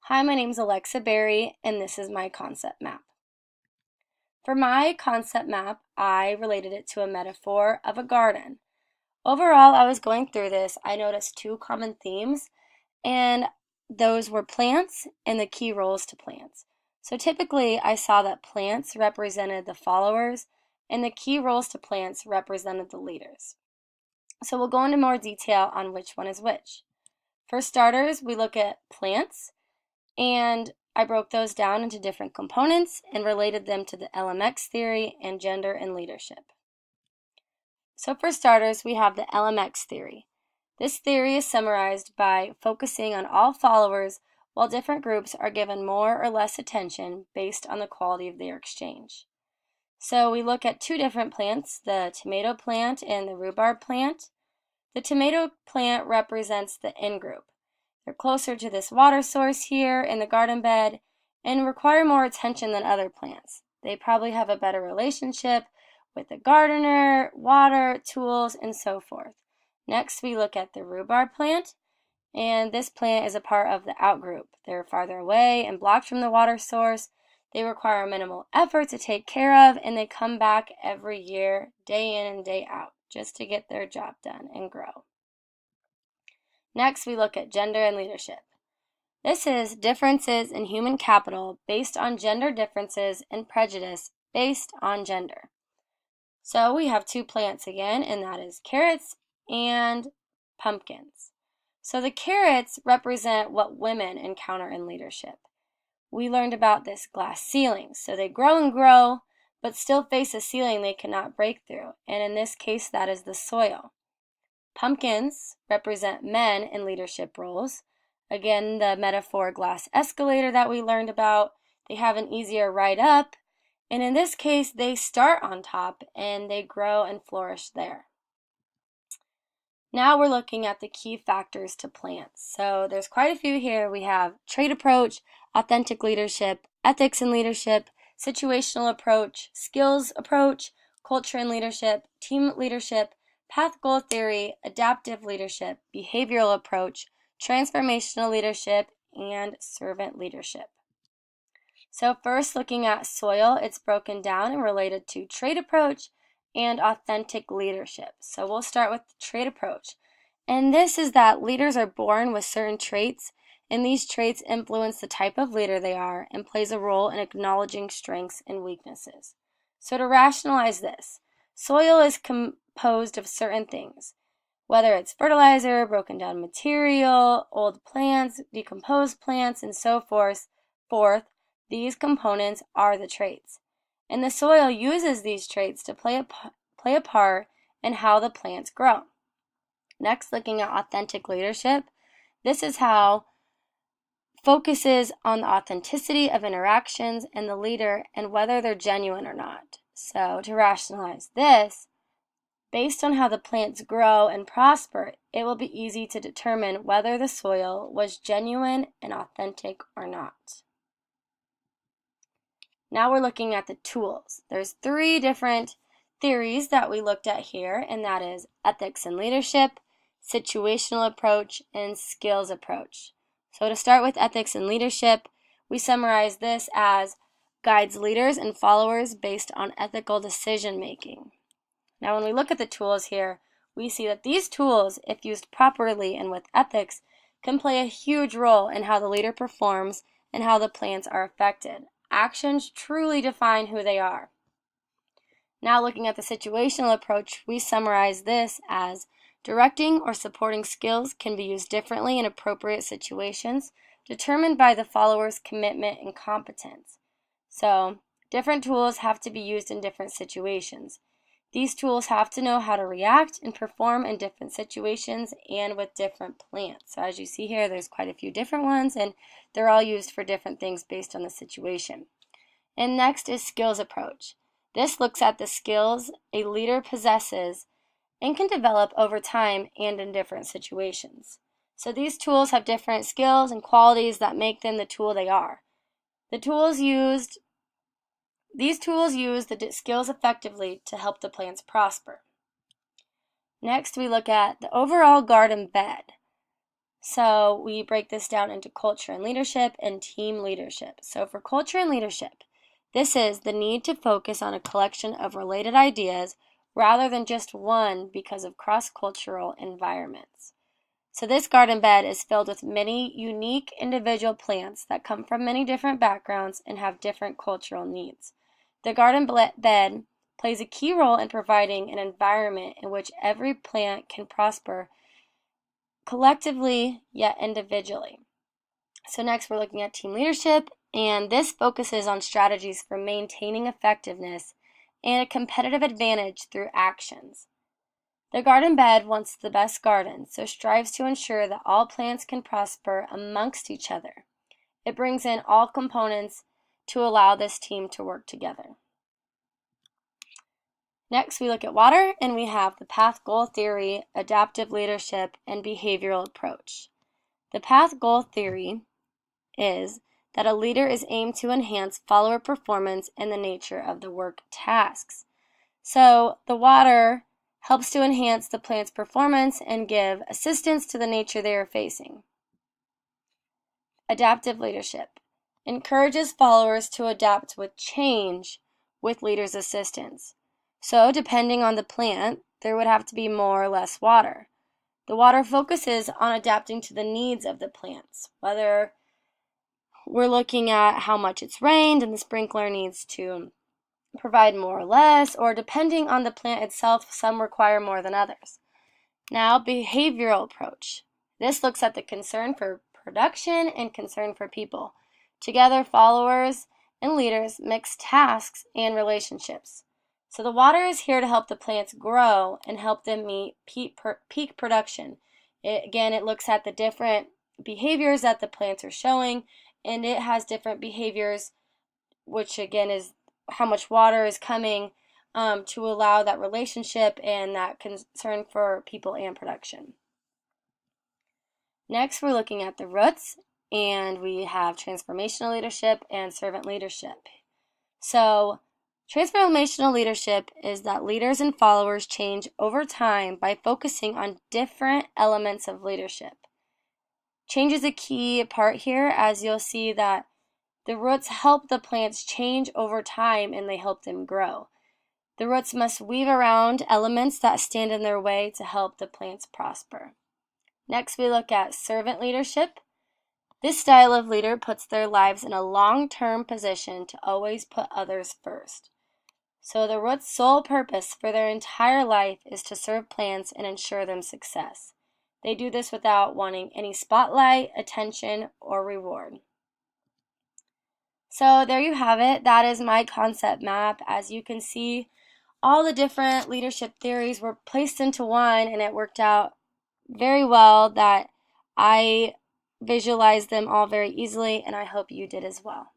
Hi, my name is Alexa Berry, and this is my concept map. For my concept map, I related it to a metaphor of a garden. Overall, I was going through this, I noticed two common themes, and those were plants and the key roles to plants. So typically, I saw that plants represented the followers, and the key roles to plants represented the leaders. So we'll go into more detail on which one is which. For starters, we look at plants. And I broke those down into different components and related them to the LMX theory and gender and leadership. So for starters, we have the LMX theory. This theory is summarized by focusing on all followers while different groups are given more or less attention based on the quality of their exchange. So we look at two different plants, the tomato plant and the rhubarb plant. The tomato plant represents the in-group. They're closer to this water source here in the garden bed and require more attention than other plants. They probably have a better relationship with the gardener, water, tools, and so forth. Next, we look at the rhubarb plant, and this plant is a part of the outgroup. They're farther away and blocked from the water source. They require minimal effort to take care of, and they come back every year, day in and day out, just to get their job done and grow. Next, we look at gender and leadership. This is differences in human capital based on gender differences and prejudice based on gender. So we have two plants again, and that is carrots and pumpkins. So the carrots represent what women encounter in leadership. We learned about this glass ceiling. So they grow and grow, but still face a ceiling they cannot break through. And in this case, that is the soil. Pumpkins represent men in leadership roles. Again, the metaphor glass escalator that we learned about, they have an easier ride up, and in this case, they start on top and they grow and flourish there. Now we're looking at the key factors to plants. So there's quite a few here. We have trait approach, authentic leadership, ethics in leadership, situational approach, skills approach, culture and leadership, team leadership, path goal theory, adaptive leadership, behavioral approach, transformational leadership, and servant leadership. So first, looking at soil, it's broken down and related to trait approach and authentic leadership. So we'll start with the trait approach. And this is that leaders are born with certain traits, and these traits influence the type of leader they are and plays a role in acknowledging strengths and weaknesses. So to rationalize this, soil is composed of certain things, whether it's fertilizer, broken down material, old plants, decomposed plants, and so forth. These components are the traits. And the soil uses these traits to play a part in how the plants grow. Next, looking at authentic leadership, this is how focuses on the authenticity of interactions and the leader and whether they're genuine or not. So to rationalize this, based on how the plants grow and prosper, it will be easy to determine whether the soil was genuine and authentic or not. Now we're looking at the tools. There's three different theories that we looked at here, and that is ethics and leadership, situational approach, and skills approach. So to start with ethics and leadership, we summarize this as guides leaders and followers based on ethical decision making. Now when we look at the tools here, we see that these tools, if used properly and with ethics, can play a huge role in how the leader performs and how the plants are affected. Actions truly define who they are. Now looking at the situational approach, we summarize this as directing or supporting skills can be used differently in appropriate situations, determined by the follower's commitment and competence. So, different tools have to be used in different situations. These tools have to know how to react and perform in different situations and with different plants. So as you see here, there's quite a few different ones, and they're all used for different things based on the situation. And next is skills approach. This looks at the skills a leader possesses and can develop over time and in different situations. So these tools have different skills and qualities that make them the tool they are. These tools use the skills effectively to help the plants prosper. Next, we look at the overall garden bed. So we break this down into culture and leadership and team leadership. So for culture and leadership, this is the need to focus on a collection of related ideas rather than just one because of cross-cultural environments. So this garden bed is filled with many unique individual plants that come from many different backgrounds and have different cultural needs. The garden bed plays a key role in providing an environment in which every plant can prosper collectively yet individually. So next we're looking at team leadership, and this focuses on strategies for maintaining effectiveness and a competitive advantage through actions. The garden bed wants the best garden, so strives to ensure that all plants can prosper amongst each other. It brings in all components to allow this team to work together. Next, we look at water, and we have the path goal theory, adaptive leadership, and behavioral approach. The path goal theory is that a leader is aimed to enhance follower performance and the nature of the work tasks. So the water helps to enhance the plant's performance and give assistance to the nature they are facing. Adaptive leadership encourages followers to adapt with change with leaders' assistance. So depending on the plant, there would have to be more or less water. The water focuses on adapting to the needs of the plants, whether we're looking at how much it's rained and the sprinkler needs to provide more or less, or depending on the plant itself, some require more than others. Now, behavioral approach. This looks at the concern for production and concern for people. Together, followers and leaders mix tasks and relationships. So the water is here to help the plants grow and help them meet peak production. It looks at the different behaviors that the plants are showing, and it has different behaviors, which again is how much water is coming to allow that relationship and that concern for people and production. Next, we're looking at the roots, and we have transformational leadership and servant leadership. So transformational leadership is that leaders and followers change over time by focusing on different elements of leadership. Change is a key part here, as you'll see that the roots help the plants change over time and they help them grow. The roots must weave around elements that stand in their way to help the plants prosper. Next, we look at servant leadership. This style of leader puts their lives in a long-term position to always put others first. So the root's sole purpose for their entire life is to serve plants and ensure them success. They do this without wanting any spotlight, attention, or reward. So there you have it. That is my concept map. As you can see, all the different leadership theories were placed into one, and it worked out very well that I visualized them all very easily, and I hope you did as well.